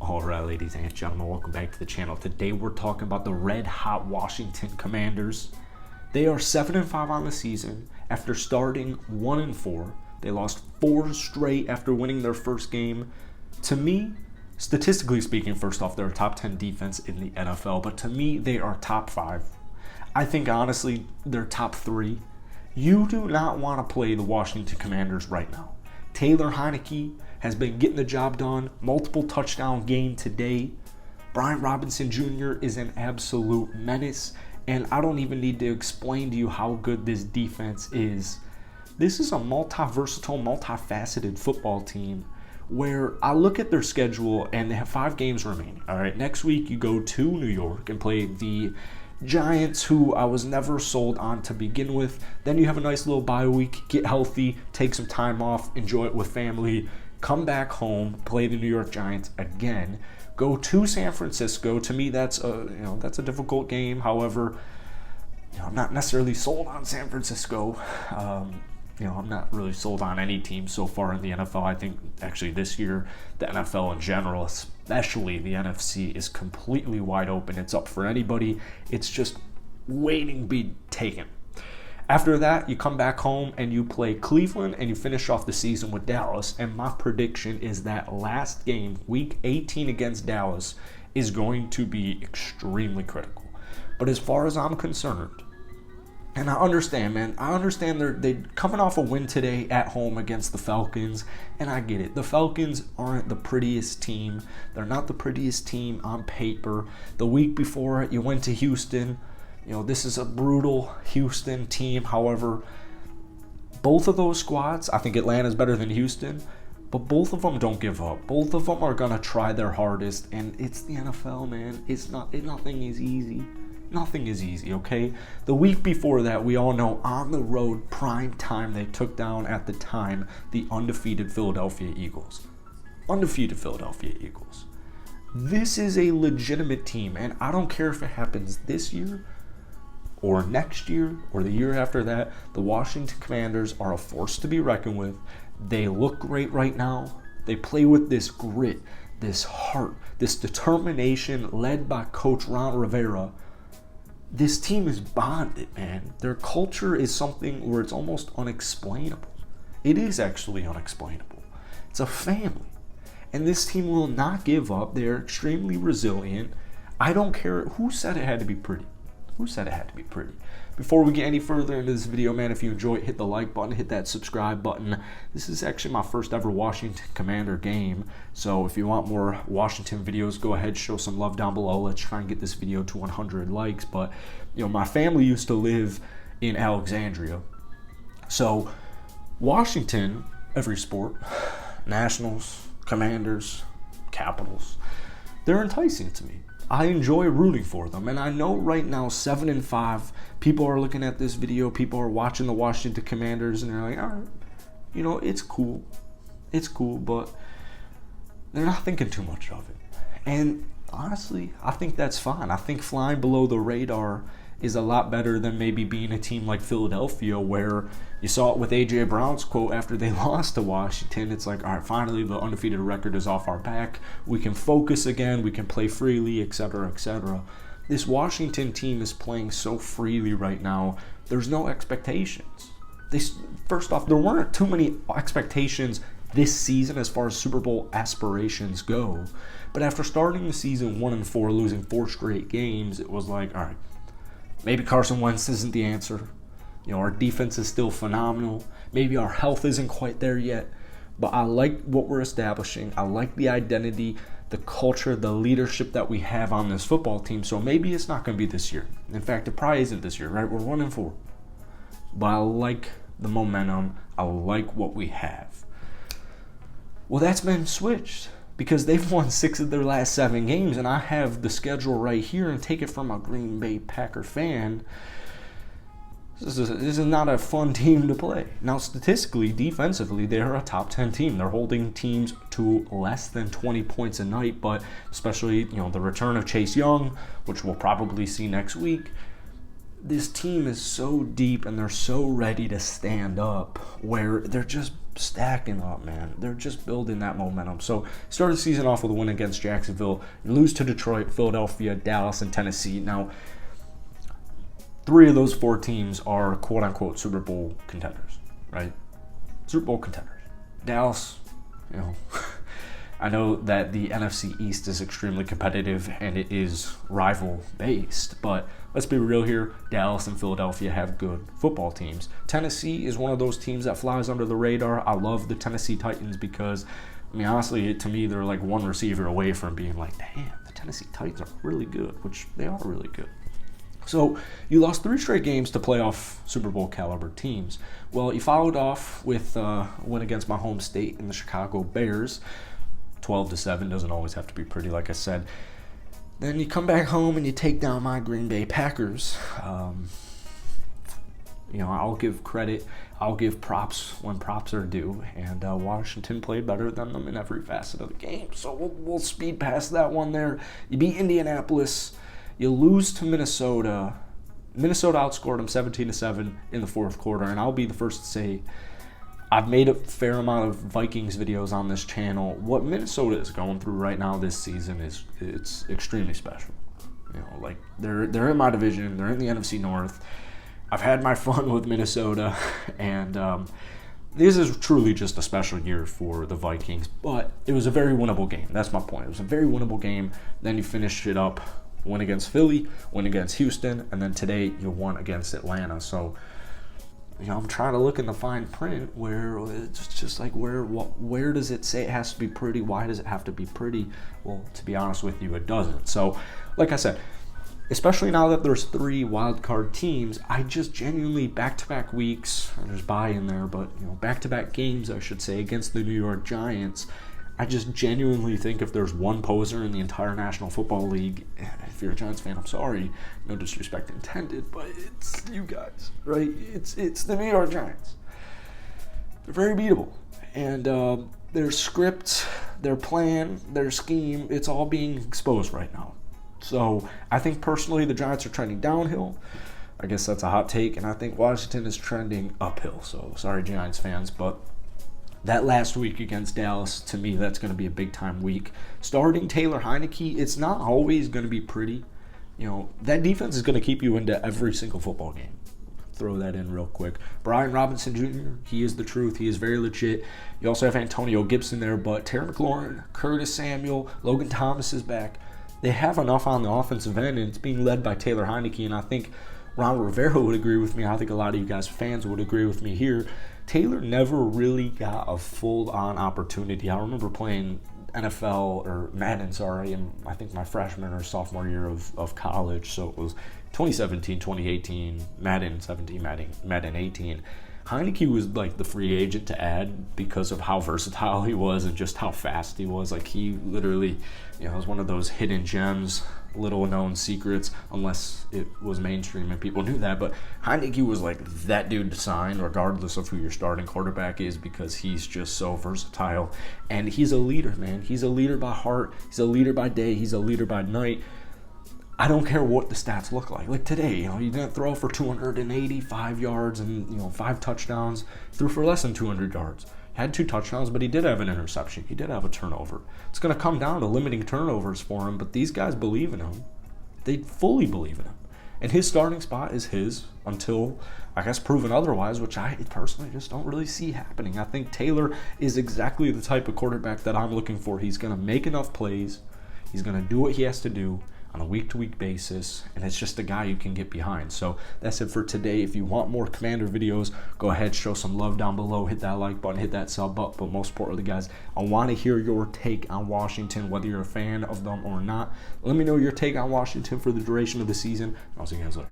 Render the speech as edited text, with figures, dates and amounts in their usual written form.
Alright, ladies and gentlemen, welcome back to the channel. Today we're talking about the red hot Washington Commanders. They are 7-5 on the season after starting 1-4. They lost 4 straight after winning their first game. To me, statistically speaking, first off, they're a top 10 defense in the NFL, but to me, they are top 5. I think honestly, they're top 3. You do not want to play the Washington Commanders right now. Taylor Heinicke has been getting the job done. Multiple touchdown game today. Brian Robinson Jr. is an absolute menace, and I don't even need to explain to you how good this defense is. This is a multi-versatile, multifaceted football team where I look at their schedule and they have 5 games remaining. All right, next week you go to New York and play the Giants, who I was never sold on to begin with. Then you have a nice little bye week, get healthy, take some time off, enjoy it with family, come back home, play the New York Giants again, go to San Francisco. To me, that's a difficult game. However, I'm not necessarily sold on San Francisco. I'm not really sold on any team so far in the NFL. I think actually this year, the NFL in general, especially the NFC, is completely wide open. It's up for anybody. It's just waiting to be taken. After that, you come back home and you play Cleveland and you finish off the season with Dallas. And my prediction is that last game, week 18 against Dallas, is going to be extremely critical. But as far as I'm concerned, and I understand, man. I understand they're coming off a win today at home against the Falcons, and I get it. The Falcons aren't the prettiest team. They're not the prettiest team on paper. The week before it, you went to Houston. This is a brutal Houston team. However, both of those squads, I think Atlanta's better than Houston, but both of them don't give up. Both of them are gonna try their hardest, and it's the NFL, man. Nothing is easy. Nothing is easy, okay? The week before that, we all know on the road, prime time, they took down at the time the undefeated Philadelphia Eagles. Undefeated Philadelphia Eagles. This is a legitimate team, and I don't care if it happens this year or next year or the year after that. The Washington Commanders are a force to be reckoned with. They look great right now. They play with this grit, this heart, this determination led by Coach Ron Rivera. This team is bonded, man. Their culture is something where it's almost unexplainable. It is actually unexplainable. It's a family. And this team will not give up. They're extremely resilient. I don't care who said it had to be pretty. Who said it had to be pretty? Before we get any further into this video, man, if you enjoy it, hit the like button, hit that subscribe button. This is actually my first ever Washington Commander game. So if you want more Washington videos, go ahead, show some love down below. Let's try and get this video to 100 likes. But, my family used to live in Alexandria. So Washington, every sport, Nationals, Commanders, Capitals, they're enticing to me. I enjoy rooting for them, and I know right now 7-5, people are looking at this video, people are watching the Washington Commanders, and they're like, all right, it's cool, but they're not thinking too much of it. And honestly, I think that's fine. I think flying below the radar is a lot better than maybe being a team like Philadelphia, where you saw it with A.J. Brown's quote after they lost to Washington. It's like, all right, finally the undefeated record is off our back. We can focus again. We can play freely, etc., etc. This Washington team is playing so freely right now. There's no expectations. First off, there weren't too many expectations this season as far as Super Bowl aspirations go. But after starting the season 1-4, losing 4 straight games, it was like, all right, maybe Carson Wentz isn't the answer. Our defense is still phenomenal. Maybe our health isn't quite there yet. But I like what we're establishing. I like the identity, the culture, the leadership that we have on this football team. So maybe it's not going to be this year. In fact, it probably isn't this year, right? We're 1-4. But I like the momentum. I like what we have. Well, that's been switched, because they've won 6 of their last 7 games, and I have the schedule right here, and take it from a Green Bay Packer fan. This is not a fun team to play. Now, statistically, defensively, they're a top 10 team. They're holding teams to less than 20 points a night, but especially, the return of Chase Young, which we'll probably see next week. This team is so deep and they're so ready to stand up, where they're just stacking up, man. They're just building that momentum. So start the season off with a win against Jacksonville. You lose to Detroit, Philadelphia, Dallas, and Tennessee. Now, 3 of those 4 teams are quote-unquote Super Bowl contenders, right? Super Bowl contenders. Dallas, I know that the NFC East is extremely competitive and it is rival-based, but let's be real here. Dallas and Philadelphia have good football teams. Tennessee is one of those teams that flies under the radar. I love the Tennessee Titans because, honestly, to me, they're like one receiver away from being like, damn, the Tennessee Titans are really good, which they are really good. So you lost 3 straight games to playoff Super Bowl caliber teams. Well, you followed off with a win against my home state in the Chicago Bears. 12-7 doesn't always have to be pretty, like I said. Then you come back home and you take down my Green Bay Packers. I'll give credit. I'll give props when props are due. And Washington played better than them in every facet of the game. So we'll speed past that one there. You beat Indianapolis. You lose to Minnesota. Minnesota outscored them 17-7 in the fourth quarter. And I'll be the first to say, I've made a fair amount of Vikings videos on this channel. What Minnesota is going through right now this season it's extremely special. They're in my division. They're in the NFC North. I've had my fun with Minnesota, and this is truly just a special year for the Vikings. But it was a very winnable game. That's my point. It was a very winnable game. Then you finish it up, win against Philly, win against Houston, and then today you won against Atlanta. So, I'm trying to look in the fine print where it's just like where does it say it has to be pretty? Why does it have to be pretty? Well, to be honest with you, it doesn't. So, like I said, especially now that there's 3 wild card teams, I just genuinely back-to-back weeks, and there's bye in there, but back-to-back games, I should say, against the New York Giants. I just genuinely think if there's one poser in the entire National Football League, if you're a Giants fan, I'm sorry, no disrespect intended, but it's you guys, right? It's the New York Giants. They're very beatable. And their script, their plan, their scheme, it's all being exposed right now. So I think personally the Giants are trending downhill. I guess that's a hot take. And I think Washington is trending uphill. So sorry, Giants fans, but that last week against Dallas, to me, that's going to be a big-time week. Starting Taylor Heinicke, it's not always going to be pretty. That defense is going to keep you into every single football game. Throw that in real quick. Brian Robinson Jr., he is the truth. He is very legit. You also have Antonio Gibson there, but Terry McLaurin, Curtis Samuel, Logan Thomas is back. They have enough on the offensive end, and it's being led by Taylor Heinicke, and I think Ron Rivera would agree with me. I think a lot of you guys fans would agree with me here. Taylor never really got a full-on opportunity. I remember playing NFL, or Madden, in I think my freshman or sophomore year of college. So it was 2017, 2018, Madden 17, Madden 18. Heinicke was like the free agent to add because of how versatile he was and just how fast he was. Like he literally, was one of those hidden gems, little known secrets, unless it was mainstream and people knew that. But Heinicke was like that dude to sign regardless of who your starting quarterback is because he's just so versatile. And he's a leader, man. He's a leader by heart. He's a leader by day. He's a leader by night. I don't care what the stats look like. Like today, he didn't throw for 285 yards and, 5 touchdowns. Threw for less than 200 yards. Had 2 touchdowns, but he did have an interception. He did have a turnover. It's going to come down to limiting turnovers for him, but these guys believe in him. They fully believe in him. And his starting spot is his until, I guess, proven otherwise, which I personally just don't really see happening. I think Taylor is exactly the type of quarterback that I'm looking for. He's going to make enough plays. He's going to do what he has to do on a week-to-week basis, and it's just a guy you can get behind. So that's it for today. If you want more Commander videos, go ahead, show some love down below, hit that like button, hit that sub button, but most importantly, guys, I want to hear your take on Washington, whether you're a fan of them or not. Let me know your take on Washington for the duration of the season, and I'll see you guys later.